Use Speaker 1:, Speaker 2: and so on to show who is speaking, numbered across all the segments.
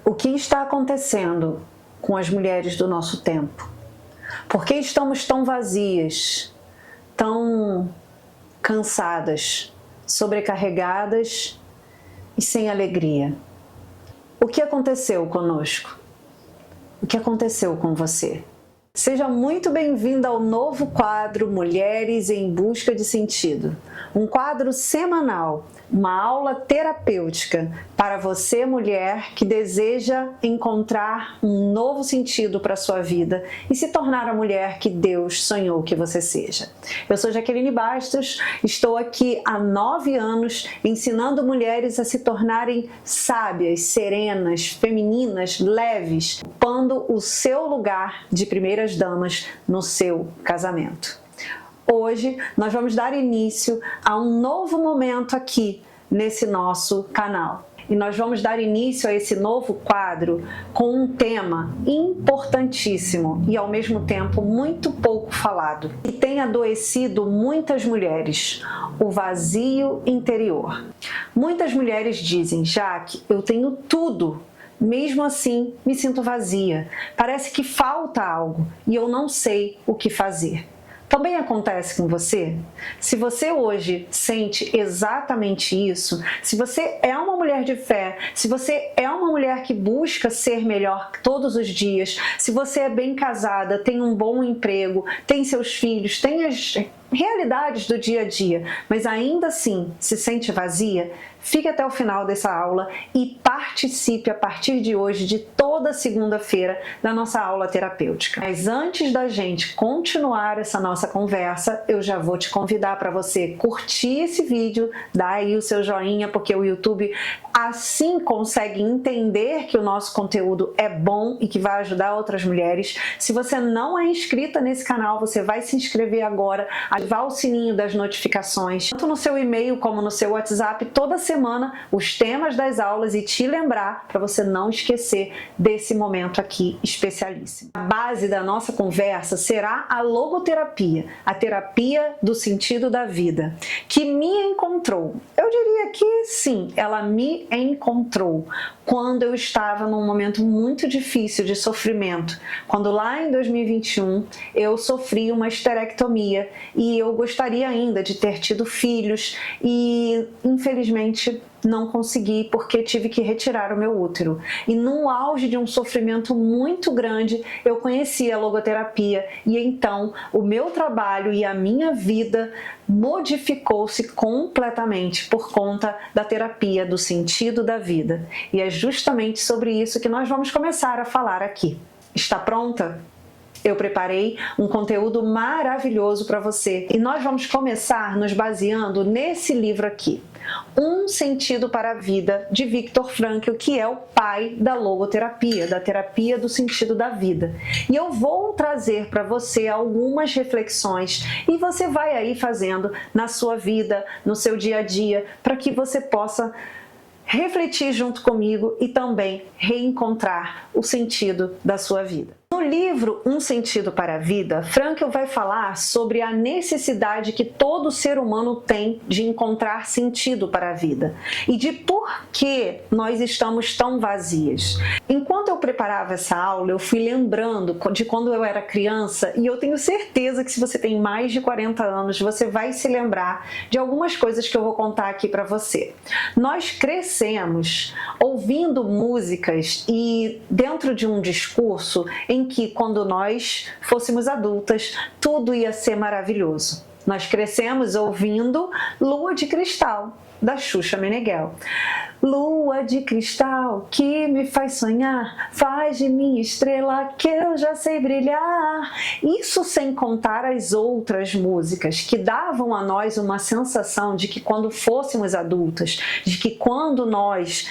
Speaker 1: O que está acontecendo com as mulheres do nosso tempo? Por que estamos tão vazias, tão cansadas, sobrecarregadas e sem alegria? O que aconteceu conosco? O que aconteceu com você? Seja muito bem-vinda ao novo quadro Mulheres em Busca de Sentido. Um quadro semanal, uma aula terapêutica para você, mulher, que deseja encontrar um novo sentido para a sua vida e se tornar a mulher que Deus sonhou que você seja. Eu sou Jaqueline Bastos, estou aqui há 9 anos ensinando mulheres a se tornarem sábias, serenas, femininas, leves, ocupando o seu lugar de primeiras damas no seu casamento. Hoje nós vamos dar início a um novo momento aqui nesse nosso canal. E nós vamos dar início a esse novo quadro com um tema importantíssimo e ao mesmo tempo muito pouco falado, que tem adoecido muitas mulheres: o vazio interior. Muitas mulheres dizem: Jaque, eu tenho tudo, mesmo assim me sinto vazia, parece que falta algo e eu não sei o que fazer. Também acontece com você? Se você hoje sente exatamente isso, se você é uma mulher de fé, se você é uma mulher que busca ser melhor todos os dias, se você é bem casada, tem um bom emprego, tem seus filhos, tem as realidades do dia a dia, mas ainda assim se sente vazia, fique até o final dessa aula e participe a partir de hoje de toda segunda-feira da nossa aula terapêutica. Mas antes da gente continuar essa nossa conversa, eu já vou te convidar para você curtir esse vídeo, dar aí o seu joinha, porque o YouTube assim consegue entender que o nosso conteúdo é bom e que vai ajudar outras mulheres. Se você não é inscrita nesse canal, você vai se inscrever agora, ativar o sininho das notificações, tanto no seu e-mail como no seu WhatsApp, toda semana os temas das aulas, e te lembrar para você não esquecer desse momento aqui especialíssimo. A base da nossa conversa será a logoterapia, a terapia do sentido da vida, que me encontrou. Eu diria que sim, ela me encontrou quando eu estava num momento muito difícil de sofrimento, quando lá em 2021 eu sofri uma esterectomia e eu gostaria ainda de ter tido filhos e infelizmente não consegui porque tive que retirar o meu útero. E no auge de um sofrimento muito grande, eu conheci a logoterapia e então o meu trabalho e a minha vida modificou-se completamente por conta da terapia do sentido da vida. E é justamente sobre isso que nós vamos começar a falar aqui. Está pronta? Eu preparei um conteúdo maravilhoso para você e nós vamos começar nos baseando nesse livro aqui, Um Sentido para a Vida, de Viktor Frankl, que é o pai da logoterapia, da terapia do sentido da vida. E eu vou trazer para você algumas reflexões e você vai aí fazendo na sua vida, no seu dia a dia, para que você possa refletir junto comigo e também reencontrar o sentido da sua vida. No livro Um Sentido para a Vida, Frankl vai falar sobre a necessidade que todo ser humano tem de encontrar sentido para a vida e de por que nós estamos tão vazias. Enquanto eu preparava essa aula, eu fui lembrando de quando eu era criança e eu tenho certeza que se você tem mais de 40 anos, você vai se lembrar de algumas coisas que eu vou contar aqui para você. Nós crescemos ouvindo músicas e dentro de um discurso em que quando nós fôssemos adultas, tudo ia ser maravilhoso. Nós crescemos ouvindo Lua de Cristal, da Xuxa Meneghel. Lua de cristal que me faz sonhar, faz de mim estrela que eu já sei brilhar. Isso sem contar as outras músicas que davam a nós uma sensação de que quando fôssemos adultas, de que quando nós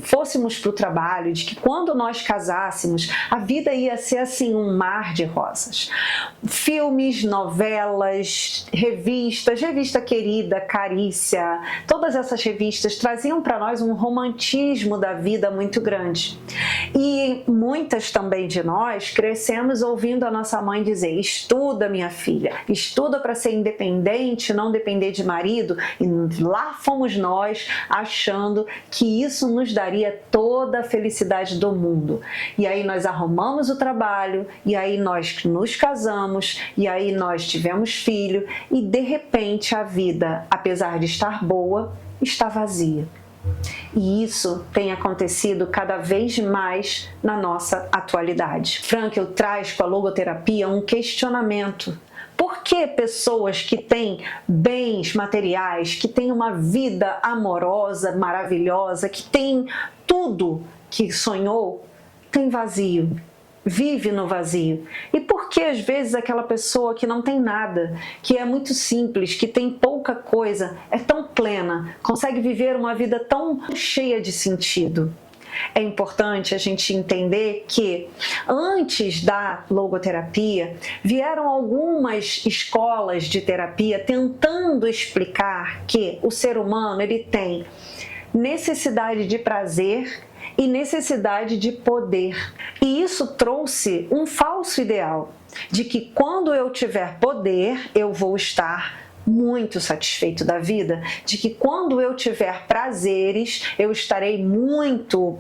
Speaker 1: fôssemos para o trabalho, de que quando nós casássemos, a vida ia ser assim um mar de rosas. Filmes, novelas, revistas, revista querida, caríssima, Ciência, todas essas revistas traziam para nós um romantismo da vida muito grande. E muitas também de nós crescemos ouvindo a nossa mãe dizer: estuda, minha filha, estuda para ser independente, não depender de marido. E lá fomos nós achando que isso nos daria toda a felicidade do mundo. E aí nós arrumamos o trabalho, e aí nós nos casamos, e aí nós tivemos filho, e de repente a vida, apesar de estar boa, está vazia. E isso tem acontecido cada vez mais na nossa atualidade. Frankl traz com a logoterapia um questionamento. Por que pessoas que têm bens materiais, que têm uma vida amorosa, maravilhosa, que têm tudo que sonhou, tem vazio? Vive no vazio. E por que às vezes aquela pessoa que não tem nada, que é muito simples, que tem pouca coisa, é tão plena, consegue viver uma vida tão cheia de sentido? É importante a gente entender que antes da logoterapia vieram algumas escolas de terapia tentando explicar que o ser humano ele tem necessidade de prazer e necessidade de poder. E isso trouxe um falso ideal de que quando eu tiver poder, eu vou estar muito satisfeito da vida, de que quando eu tiver prazeres, eu estarei muito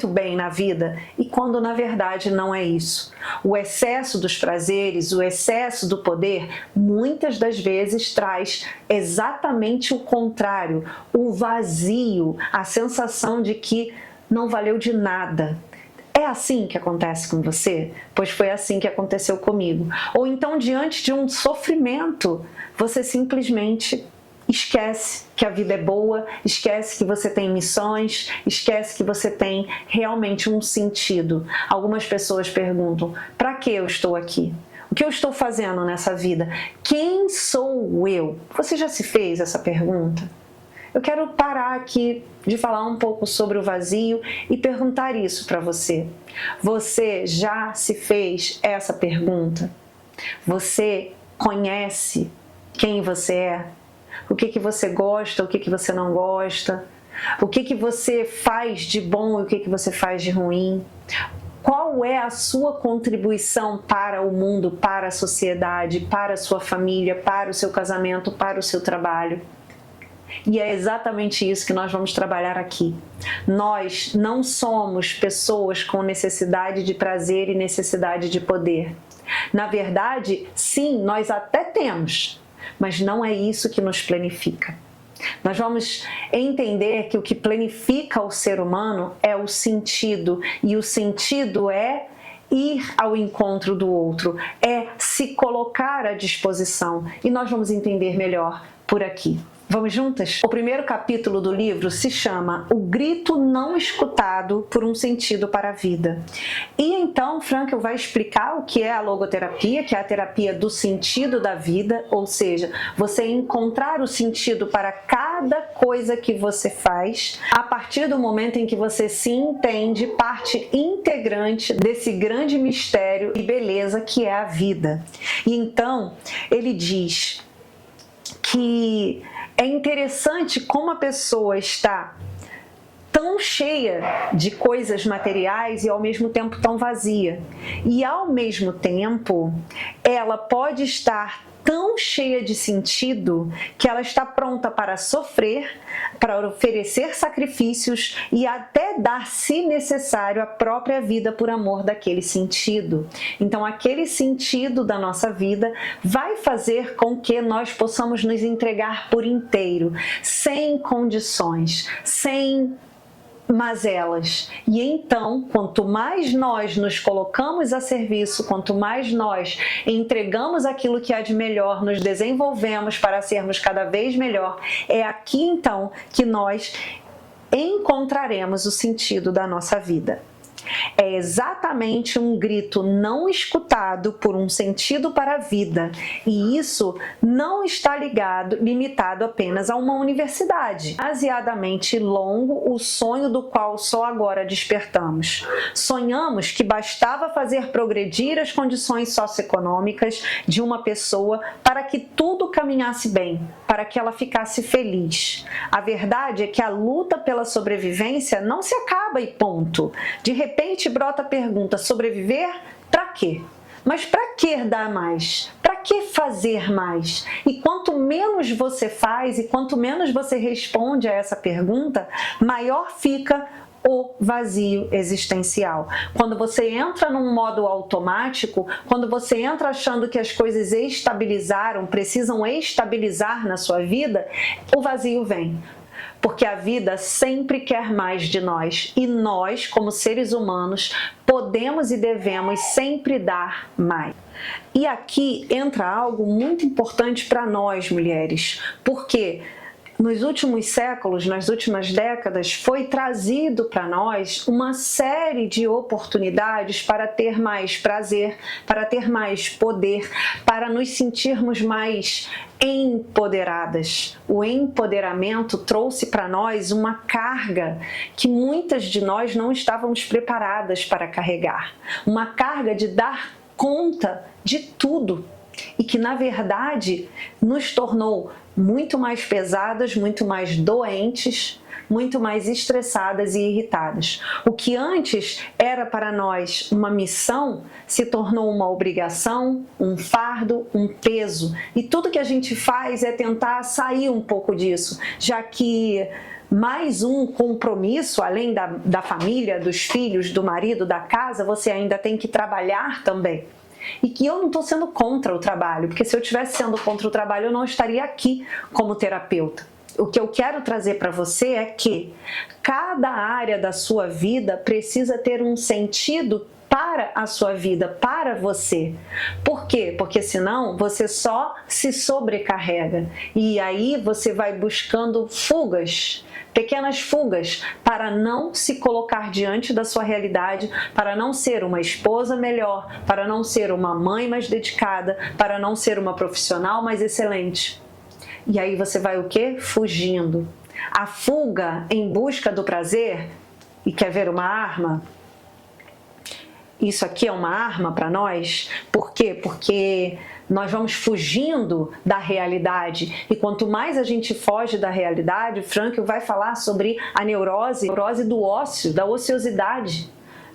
Speaker 1: bem na vida, e quando na verdade não é isso. O excesso dos prazeres, o excesso do poder, muitas das vezes traz exatamente o contrário, o vazio, a sensação de que não valeu de nada. É assim que acontece com você? Pois foi assim que aconteceu comigo. Ou então, diante de um sofrimento, você simplesmente esquece que a vida é boa, esquece que você tem missões, esquece que você tem realmente um sentido. Algumas pessoas perguntam: para que eu estou aqui? O que eu estou fazendo nessa vida? Quem sou eu? Você já se fez essa pergunta? Eu quero parar aqui de falar um pouco sobre o vazio e perguntar isso para você. Você já se fez essa pergunta? Você conhece quem você é? O que você gosta, o que você não gosta? O que você faz de bom e o que você faz de ruim? Qual é a sua contribuição para o mundo, para a sociedade, para a sua família, para o seu casamento, para o seu trabalho? E é exatamente isso que nós vamos trabalhar aqui. Nós não somos pessoas com necessidade de prazer e necessidade de poder. Na verdade, sim, nós até temos, mas não é isso que nos planifica. Nós vamos entender que o que planifica o ser humano é o sentido, e o sentido é ir ao encontro do outro, é se colocar à disposição, e nós vamos entender melhor por aqui. Vamos juntas? O primeiro capítulo do livro se chama O Grito Não Escutado por um Sentido para a Vida. E então Frankl vai explicar o que é a logoterapia, que é a terapia do sentido da vida, ou seja, você encontrar o sentido para cada coisa que você faz, a partir do momento em que você se entende parte integrante desse grande mistério e beleza que é a vida. E então ele diz que é interessante como a pessoa está tão cheia de coisas materiais e ao mesmo tempo tão vazia. E ao mesmo tempo, ela pode estar tão cheia de sentido que ela está pronta para sofrer, para oferecer sacrifícios e até dar, se necessário, a própria vida por amor daquele sentido. Então, aquele sentido da nossa vida vai fazer com que nós possamos nos entregar por inteiro, sem condições, sem mazelas. E então, quanto mais nós nos colocamos a serviço, quanto mais nós entregamos aquilo que há de melhor, nos desenvolvemos para sermos cada vez melhor, é aqui então que nós encontraremos o sentido da nossa vida. É exatamente um grito não escutado por um sentido para a vida, e isso não está limitado apenas a uma universidade. Demasiadamente longo o sonho do qual só agora despertamos. Sonhamos que bastava fazer progredir as condições socioeconômicas de uma pessoa para que tudo caminhasse bem, para que ela ficasse feliz. A verdade é que a luta pela sobrevivência não se acaba e ponto. De repente brota a pergunta: sobreviver para quê? Mas para que dar mais? Para que fazer mais? E quanto menos você faz e quanto menos você responde a essa pergunta, maior fica o vazio existencial. Quando você entra num modo automático, quando você entra achando que as coisas estabilizaram, precisam estabilizar na sua vida, o vazio vem. Porque a vida sempre quer mais de nós e nós, como seres humanos, podemos e devemos sempre dar mais. E aqui entra algo muito importante para nós, mulheres, porque nos últimos séculos, nas últimas décadas, foi trazido para nós uma série de oportunidades para ter mais prazer, para ter mais poder, para nos sentirmos mais empoderadas. O empoderamento trouxe para nós uma carga que muitas de nós não estávamos preparadas para carregar. Uma carga de dar conta de tudo e que, na verdade, nos tornou muito mais pesadas, muito mais doentes, muito mais estressadas e irritadas. O que antes era para nós uma missão se tornou uma obrigação, um fardo, um peso. E tudo que a gente faz é tentar sair um pouco disso, já que mais um compromisso, além da família, dos filhos, do marido, da casa, você ainda tem que trabalhar também. E que eu não estou sendo contra o trabalho, porque se eu estivesse sendo contra o trabalho, eu não estaria aqui como terapeuta. O que eu quero trazer para você é que cada área da sua vida precisa ter um sentido para a sua vida, para você. Por quê? Porque senão você só se sobrecarrega e aí você vai buscando fugas, pequenas fugas, para não se colocar diante da sua realidade, para não ser uma esposa melhor, para não ser uma mãe mais dedicada, para não ser uma profissional mais excelente. E aí você vai o quê? Fugindo. A fuga em busca do prazer, e quer ver uma arma? Isso aqui é uma arma para nós? Por quê? Porque nós vamos fugindo da realidade. E quanto mais a gente foge da realidade, o Frankl vai falar sobre a neurose do ócio, da ociosidade.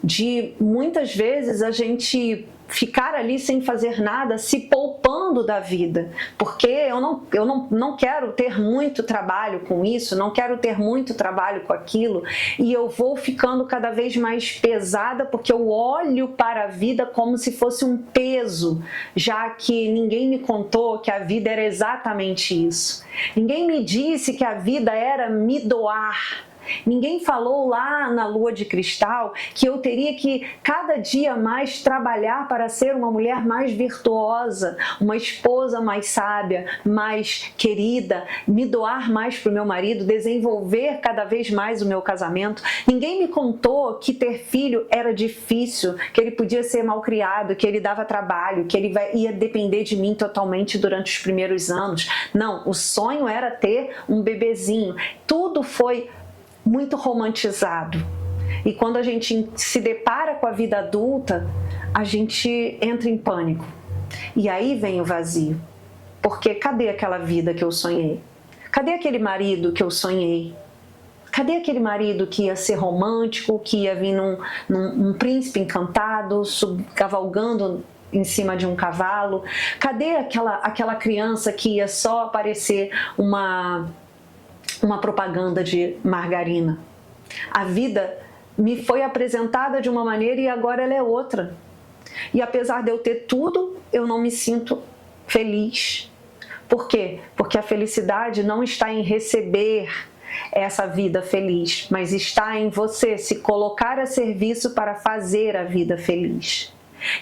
Speaker 1: De muitas vezes a gente ficar ali sem fazer nada, se poupando da vida, porque eu não quero ter muito trabalho com isso, não quero ter muito trabalho com aquilo, e eu vou ficando cada vez mais pesada porque eu olho para a vida como se fosse um peso, já que ninguém me contou que a vida era exatamente isso. Ninguém me disse que a vida era me doar. Ninguém falou lá na lua de cristal que eu teria que cada dia mais trabalhar para ser uma mulher mais virtuosa, uma esposa mais sábia, mais querida, me doar mais para o meu marido, desenvolver cada vez mais o meu casamento. Ninguém me contou que ter filho era difícil, que ele podia ser mal criado, que ele dava trabalho, que ele ia depender de mim totalmente durante os primeiros anos. Não, o sonho era ter um bebezinho. Tudo foi muito romantizado. E quando a gente se depara com a vida adulta, a gente entra em pânico. E aí vem o vazio. Porque cadê aquela vida que eu sonhei? Cadê aquele marido que eu sonhei? Cadê aquele marido que ia ser romântico, que ia vir num príncipe encantado, cavalgando em cima de um cavalo? Cadê aquela criança que ia só aparecer uma propaganda de margarina? A vida me foi apresentada de uma maneira e agora ela é outra. E apesar de eu ter tudo, eu não me sinto feliz. Por quê? Porque a felicidade não está em receber essa vida feliz, mas está em você se colocar a serviço para fazer a vida feliz.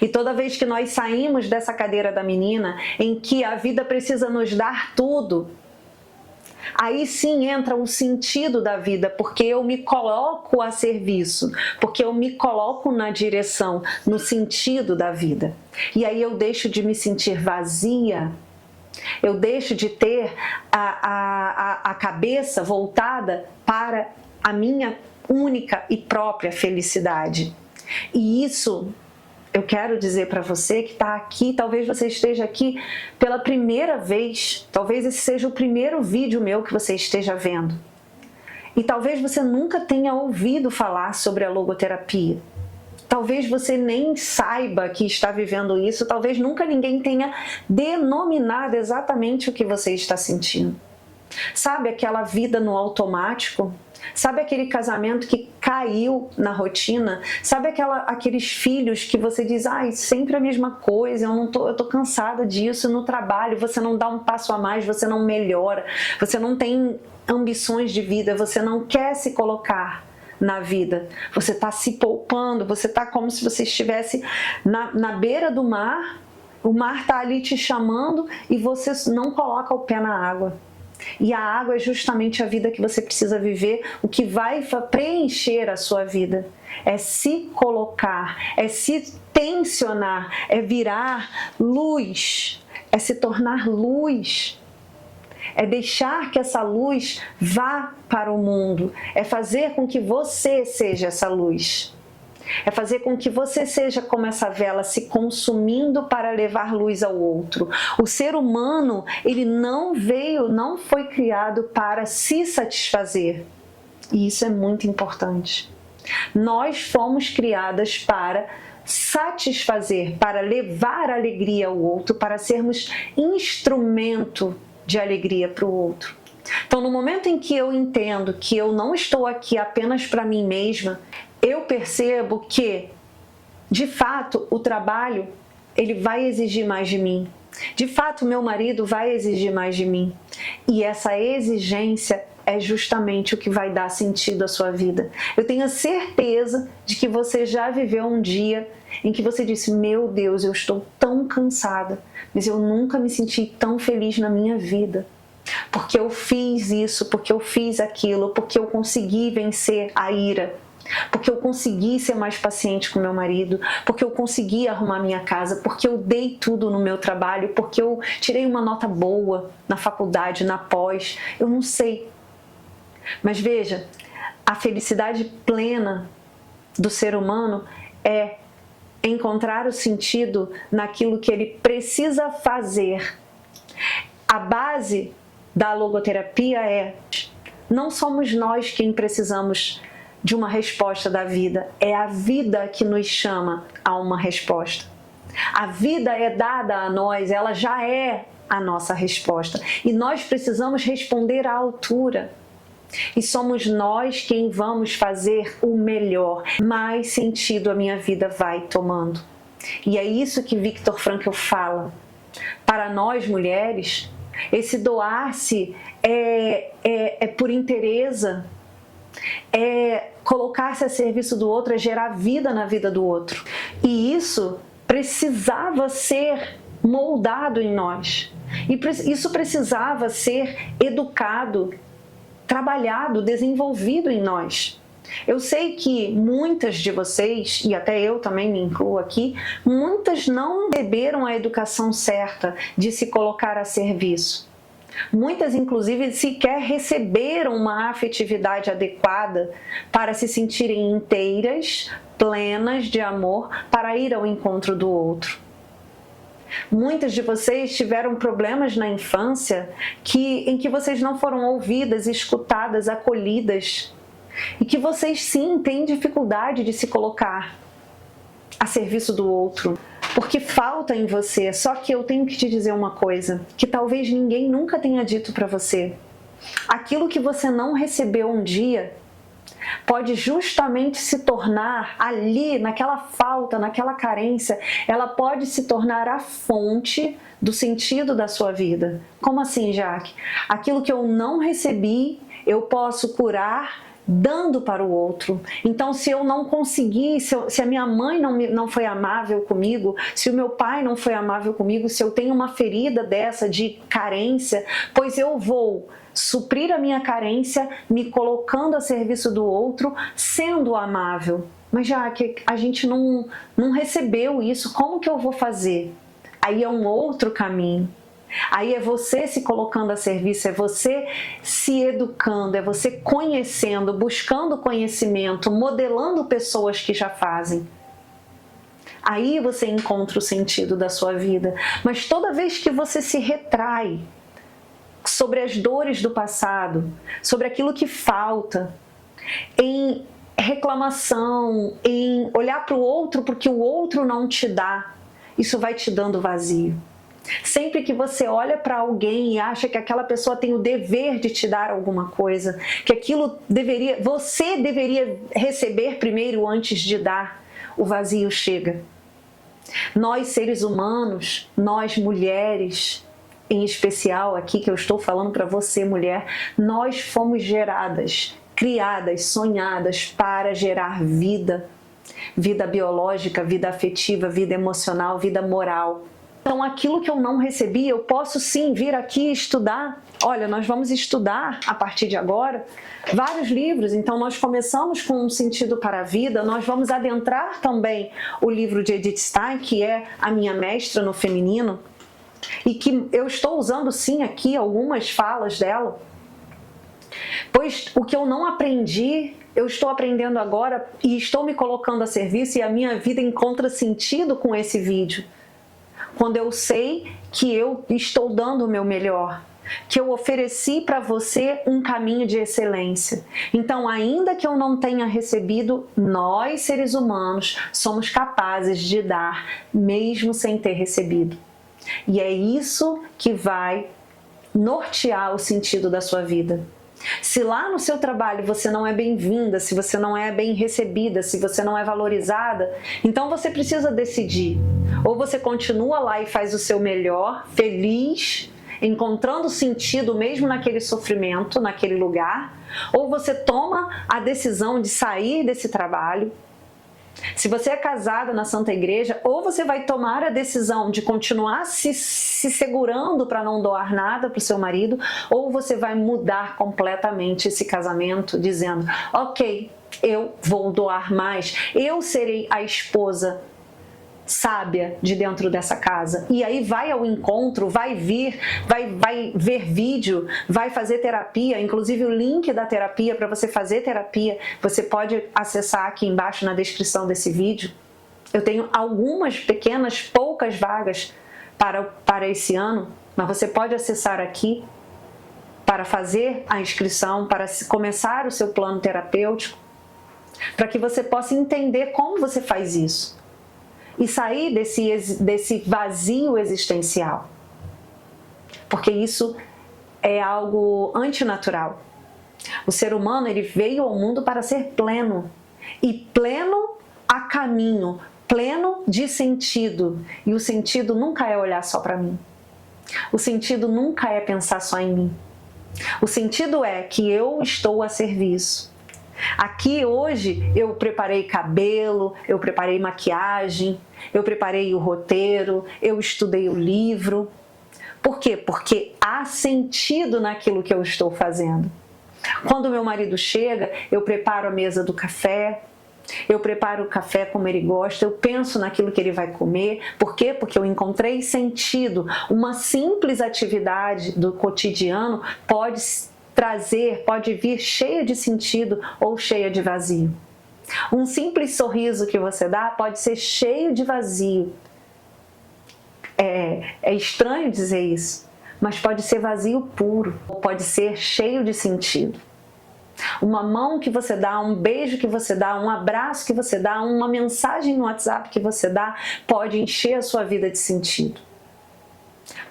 Speaker 1: E toda vez que nós saímos dessa cadeira da menina, em que a vida precisa nos dar tudo, aí sim entra o sentido da vida, porque eu me coloco a serviço, porque eu me coloco na direção, no sentido da vida. E aí eu deixo de me sentir vazia, eu deixo de ter a cabeça voltada para a minha única e própria felicidade. E isso eu quero dizer para você que está aqui, talvez você esteja aqui pela primeira vez, talvez esse seja o primeiro vídeo meu que você esteja vendo. E talvez você nunca tenha ouvido falar sobre a logoterapia. Talvez você nem saiba que está vivendo isso, talvez nunca ninguém tenha denominado exatamente o que você está sentindo. Sabe aquela vida no automático? Sabe aquele casamento que caiu na rotina? Sabe aqueles filhos que você diz, ai, sempre a mesma coisa, eu tô cansada disso no trabalho, você não dá um passo a mais, você não melhora, você não tem ambições de vida, você não quer se colocar na vida, você está se poupando, você está como se você estivesse na beira do mar, o mar está ali te chamando e você não coloca o pé na água. E a água é justamente a vida que você precisa viver, o que vai preencher a sua vida. É se colocar, é se tensionar, é virar luz, é se tornar luz. É deixar que essa luz vá para o mundo, é fazer com que você seja essa luz. É fazer com que você seja como essa vela se consumindo para levar luz ao outro. O ser humano, ele não foi criado para se satisfazer. E isso é muito importante. Nós fomos criadas para satisfazer, para levar alegria ao outro, para sermos instrumento de alegria para o outro. Então, no momento em que eu entendo que eu não estou aqui apenas para mim mesma, eu percebo que, de fato, o trabalho, ele vai exigir mais de mim. De fato, meu marido vai exigir mais de mim. E essa exigência é justamente o que vai dar sentido à sua vida. Eu tenho a certeza de que você já viveu um dia em que você disse, meu Deus, eu estou tão cansada, mas eu nunca me senti tão feliz na minha vida. Porque eu fiz isso, porque eu fiz aquilo, porque eu consegui vencer a ira. Porque eu consegui ser mais paciente com meu marido, porque eu consegui arrumar minha casa, porque eu dei tudo no meu trabalho, porque eu tirei uma nota boa na faculdade, na pós, eu não sei. Mas veja, a felicidade plena do ser humano é encontrar o sentido naquilo que ele precisa fazer. A base da logoterapia é, não somos nós quem precisamos de uma resposta da vida, é a vida que nos chama a uma resposta. A vida é dada a nós, ela já é a nossa resposta. E nós precisamos responder à altura. E somos nós quem vamos fazer o melhor. Mais sentido a minha vida vai tomando. E é isso que Viktor Frankl fala. Para nós mulheres, esse doar-se é por inteireza, é colocar-se a serviço do outro, é gerar vida na vida do outro. E isso precisava ser moldado em nós. E isso precisava ser educado, trabalhado, desenvolvido em nós. Eu sei que muitas de vocês, e até eu também me incluo aqui, muitas não receberam a educação certa de se colocar a serviço. Muitas, inclusive, sequer receberam uma afetividade adequada para se sentirem inteiras, plenas de amor, para ir ao encontro do outro. Muitas de vocês tiveram problemas na infância em que vocês não foram ouvidas, escutadas, acolhidas, e que vocês sim têm dificuldade de se colocar a serviço do outro, porque falta em você. Só que eu tenho que te dizer uma coisa, que talvez ninguém nunca tenha dito para você. Aquilo que você não recebeu um dia, pode justamente se tornar ali, naquela falta, naquela carência, ela pode se tornar a fonte do sentido da sua vida. Como assim, Jaque? Aquilo que eu não recebi, eu posso curar dando para o outro. Então, se eu não conseguir, se a minha mãe não foi amável comigo, se o meu pai não foi amável comigo, se eu tenho uma ferida dessa de carência, pois eu vou suprir a minha carência me colocando a serviço do outro, sendo amável. Mas já que a gente não recebeu isso, como que eu vou fazer? Aí é um outro caminho. Aí é você se colocando a serviço, é você se educando, é você conhecendo, buscando conhecimento, modelando pessoas que já fazem. Aí você encontra o sentido da sua vida. Mas toda vez que você se retrai sobre as dores do passado, sobre aquilo que falta, em reclamação, em olhar para o outro porque o outro não te dá, isso vai te dando vazio. Sempre que você olha para alguém e acha que aquela pessoa tem o dever de te dar alguma coisa, que aquilo você deveria receber primeiro antes de dar, o vazio chega. Nós, seres humanos, nós mulheres, em especial aqui que eu estou falando para você, mulher, nós fomos geradas, criadas, sonhadas para gerar vida. Vida biológica, vida afetiva, vida emocional, vida moral. Então, aquilo que eu não recebi, eu posso sim vir aqui estudar. Olha, nós vamos estudar, a partir de agora, vários livros. Então, nós começamos com Um Sentido para a Vida. Nós vamos adentrar também o livro de Edith Stein, que é a minha mestra no feminino, e que eu estou usando sim aqui algumas falas dela. Pois o que eu não aprendi, eu estou aprendendo agora e estou me colocando a serviço, e a minha vida encontra sentido com esse vídeo. Quando eu sei que eu estou dando o meu melhor, que eu ofereci para você um caminho de excelência. Então, ainda que eu não tenha recebido, nós, seres humanos, somos capazes de dar, mesmo sem ter recebido. E é isso que vai nortear o sentido da sua vida. Se lá no seu trabalho você não é bem-vinda, se você não é bem recebida, se você não é valorizada, então você precisa decidir. Ou você continua lá e faz o seu melhor, feliz, encontrando sentido mesmo naquele sofrimento, naquele lugar, ou você toma a decisão de sair desse trabalho. Se você é casada na Santa Igreja, ou você vai tomar a decisão de continuar se segurando para não doar nada para o seu marido, ou você vai mudar completamente esse casamento dizendo, ok, eu vou doar mais, eu serei a esposa sábia de dentro dessa casa. E aí vai ao encontro, vai ver vídeo, vai fazer terapia, inclusive o link da terapia para você fazer terapia, você pode acessar aqui embaixo na descrição desse vídeo. Eu tenho algumas pequenas, poucas vagas para esse ano, mas você pode acessar aqui para fazer a inscrição, para começar o seu plano terapêutico, para que você possa entender como você faz isso e sair desse vazio existencial, porque isso é algo antinatural. O ser humano, ele veio ao mundo para ser pleno, e pleno a caminho, pleno de sentido, e o sentido nunca é olhar só para mim, o sentido nunca é pensar só em mim, o sentido é que eu estou a serviço. Aqui hoje eu preparei cabelo, eu preparei maquiagem, eu preparei o roteiro, eu estudei o livro. Por quê? Porque há sentido naquilo que eu estou fazendo. Quando meu marido chega, eu preparo a mesa do café, eu preparo o café como ele gosta, eu penso naquilo que ele vai comer. Por quê? Porque eu encontrei sentido. Uma simples atividade do cotidiano pode vir cheia de sentido ou cheia de vazio. Um simples sorriso que você dá pode ser cheio de vazio. É estranho dizer isso, mas pode ser vazio puro, ou pode ser cheio de sentido. Uma mão que você dá, um beijo que você dá, um abraço que você dá, uma mensagem no WhatsApp que você dá, pode encher a sua vida de sentido.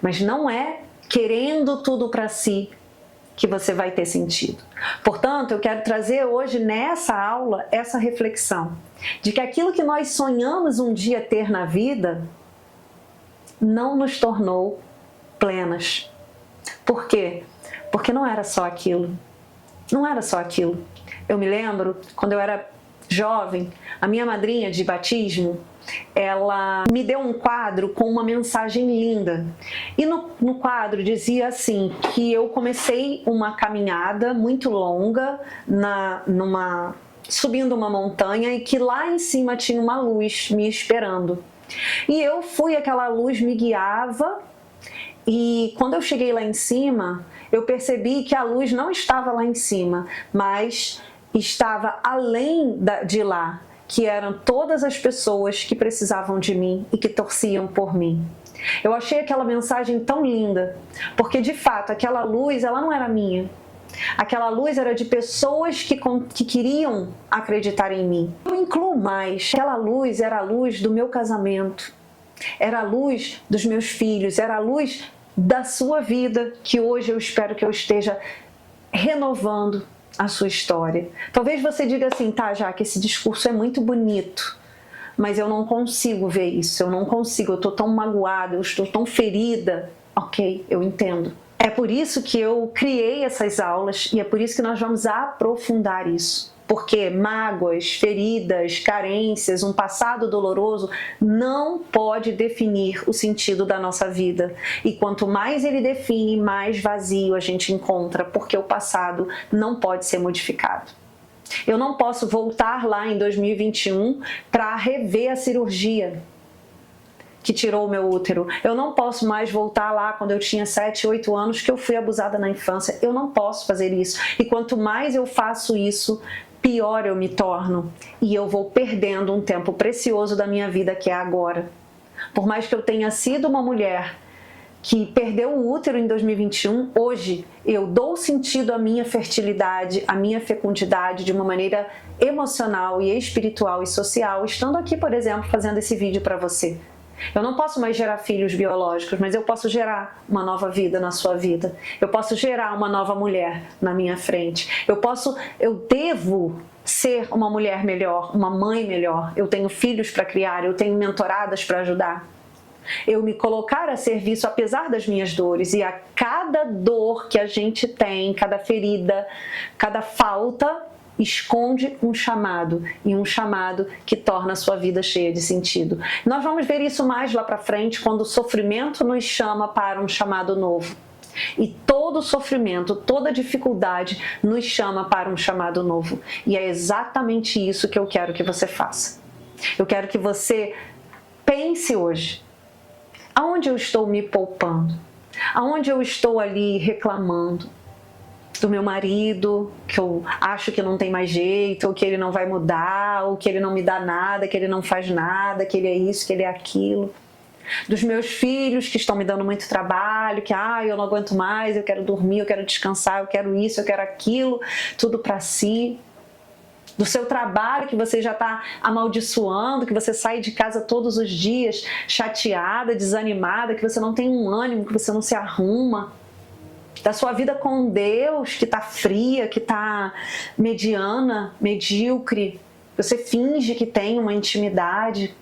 Speaker 1: Mas não é querendo tudo para si que você vai ter sentido. Portanto, eu quero trazer hoje nessa aula essa reflexão de que aquilo que nós sonhamos um dia ter na vida não nos tornou plenas. Por quê? Porque não era só aquilo. Não era só aquilo. Eu me lembro, quando eu era jovem, a minha madrinha de batismo, ela me deu um quadro com uma mensagem linda. E no quadro dizia assim, que eu comecei uma caminhada muito longa subindo uma montanha, e que lá em cima tinha uma luz me esperando. E eu fui, aquela luz me guiava, e quando eu cheguei lá em cima, eu percebi que a luz não estava lá em cima, mas estava além de lá. que eram todas as pessoas que precisavam de mim e que torciam por mim. Eu achei aquela mensagem tão linda, porque de fato aquela luz, ela não era minha. Aquela luz era de pessoas que queriam acreditar em mim. Eu incluo mais, aquela luz era a luz do meu casamento, era a luz dos meus filhos, era a luz da sua vida, que hoje eu espero que eu esteja renovando a sua história. Talvez você diga assim, tá, Jaque, esse discurso é muito bonito, mas eu não consigo ver isso, eu não consigo, eu estou tão magoada, eu estou tão ferida. Ok, eu entendo. É por isso que eu criei essas aulas e é por isso que nós vamos aprofundar isso. Porque mágoas, feridas, carências, um passado doloroso não pode definir o sentido da nossa vida. E quanto mais ele define, mais vazio a gente encontra, porque o passado não pode ser modificado. Eu não posso voltar lá em 2021 para rever a cirurgia que tirou o meu útero. Eu não posso mais voltar lá quando eu tinha 7, 8 anos que eu fui abusada na infância. Eu não posso fazer isso. E quanto mais eu faço isso, pior eu me torno. E eu vou perdendo um tempo precioso da minha vida, que é agora. Por mais que eu tenha sido uma mulher que perdeu o útero em 2021, hoje eu dou sentido à minha fertilidade, à minha fecundidade de uma maneira emocional e espiritual e social, estando aqui, por exemplo, fazendo esse vídeo para você. Eu não posso mais gerar filhos biológicos, mas eu posso gerar uma nova vida na sua vida. Eu posso gerar uma nova mulher na minha frente. Eu devo ser uma mulher melhor, uma mãe melhor. Eu tenho filhos para criar, eu tenho mentoradas para ajudar. Eu me colocar a serviço apesar das minhas dores, e a cada dor que a gente tem, cada ferida, cada falta, esconde um chamado, e um chamado que torna a sua vida cheia de sentido. Nós vamos ver isso mais lá para frente, quando o sofrimento nos chama para um chamado novo. E todo sofrimento, toda dificuldade nos chama para um chamado novo. E é exatamente isso que eu quero que você faça. Eu quero que você pense hoje: aonde eu estou me poupando? Aonde eu estou ali reclamando do meu marido, que eu acho que não tem mais jeito, ou que ele não vai mudar, ou que ele não me dá nada, que ele não faz nada, que ele é isso, que ele é aquilo. Dos meus filhos que estão me dando muito trabalho, que eu não aguento mais, eu quero dormir, eu quero descansar, eu quero isso, eu quero aquilo, tudo para si. Do seu trabalho que você já está amaldiçoando, que você sai de casa todos os dias chateada, desanimada, que você não tem um ânimo, que você não se arruma. Da sua vida com Deus, que está fria, que está mediana, medíocre. Você finge que tem uma intimidade.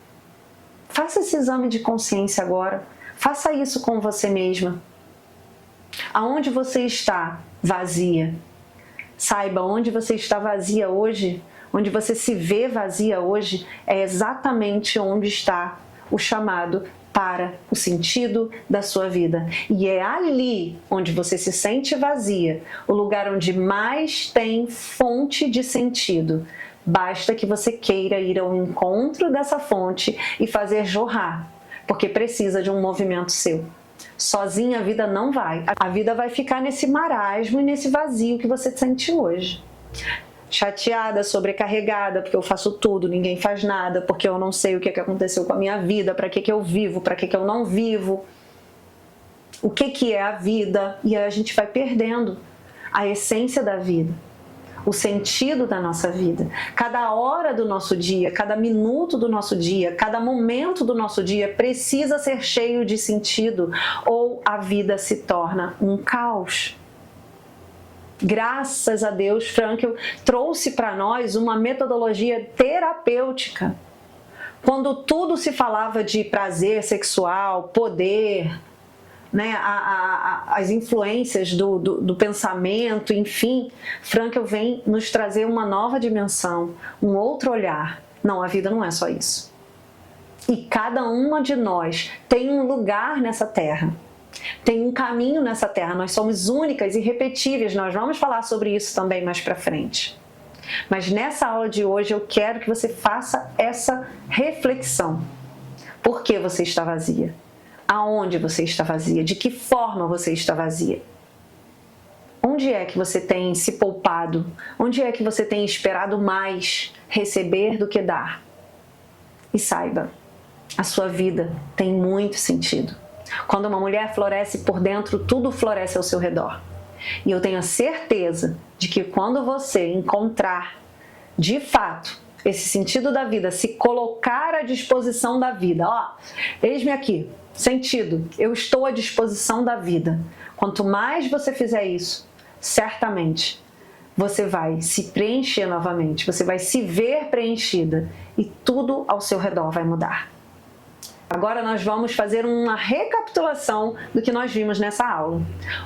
Speaker 1: Faça esse exame de consciência agora. Faça isso com você mesma. Aonde você está vazia? Saiba, onde você está vazia hoje, onde você se vê vazia hoje, é exatamente onde está o chamado para o sentido da sua vida. E é ali onde você se sente vazia, o lugar onde mais tem fonte de sentido. Basta que você queira ir ao encontro dessa fonte e fazer jorrar, porque precisa de um movimento seu. Sozinha a vida não vai. A vida vai ficar nesse marasmo e nesse vazio que você sente hoje. Chateada, sobrecarregada, porque eu faço tudo, ninguém faz nada, porque eu não sei o que aconteceu com a minha vida, para que eu vivo, para que eu não vivo, o que é a vida, e aí a gente vai perdendo a essência da vida, o sentido da nossa vida. Cada hora do nosso dia, cada minuto do nosso dia, cada momento do nosso dia precisa ser cheio de sentido, ou a vida se torna um caos. Graças a Deus, Frankl trouxe para nós uma metodologia terapêutica. Quando tudo se falava de prazer sexual, poder, né, as influências do pensamento, enfim, Frankl vem nos trazer uma nova dimensão, um outro olhar. Não, a vida não é só isso. E cada uma de nós tem um lugar nessa terra. Tem um caminho nessa terra, nós somos únicas e irrepetíveis, nós vamos falar sobre isso também mais pra frente. Mas nessa aula de hoje eu quero que você faça essa reflexão. Por que você está vazia? Aonde você está vazia? De que forma você está vazia? Onde é que você tem se poupado? Onde é que você tem esperado mais receber do que dar? E saiba, a sua vida tem muito sentido. Quando uma mulher floresce por dentro, tudo floresce ao seu redor. E eu tenho a certeza de que quando você encontrar, de fato, esse sentido da vida, se colocar à disposição da vida, eis-me aqui, sentido, eu estou à disposição da vida. Quanto mais você fizer isso, certamente você vai se preencher novamente, você vai se ver preenchida e tudo ao seu redor vai mudar. Agora nós vamos fazer uma recapitulação do que nós vimos nessa aula.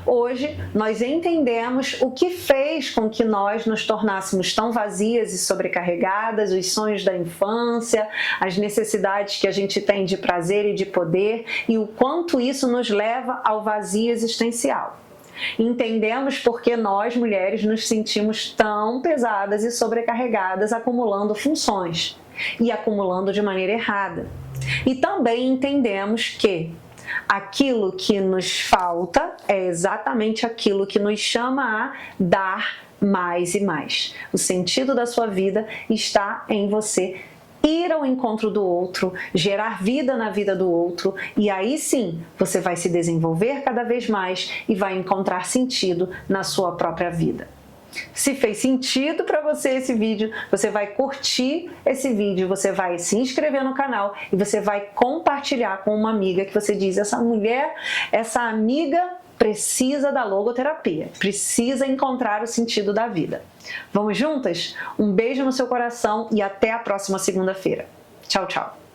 Speaker 1: Hoje nós entendemos o que fez com que nós nos tornássemos tão vazias e sobrecarregadas, os sonhos da infância, as necessidades que a gente tem de prazer e de poder e o quanto isso nos leva ao vazio existencial. Entendemos por que nós, mulheres, nos sentimos tão pesadas e sobrecarregadas acumulando funções e acumulando de maneira errada. E também entendemos que aquilo que nos falta é exatamente aquilo que nos chama a dar mais e mais. O sentido da sua vida está em você ir ao encontro do outro, gerar vida na vida do outro e aí sim você vai se desenvolver cada vez mais e vai encontrar sentido na sua própria vida. Se fez sentido para você esse vídeo, você vai curtir esse vídeo, você vai se inscrever no canal e você vai compartilhar com uma amiga que você diz, essa mulher, essa amiga precisa da logoterapia, precisa encontrar o sentido da vida. Vamos juntas? Um beijo no seu coração e até a próxima segunda-feira. Tchau, tchau!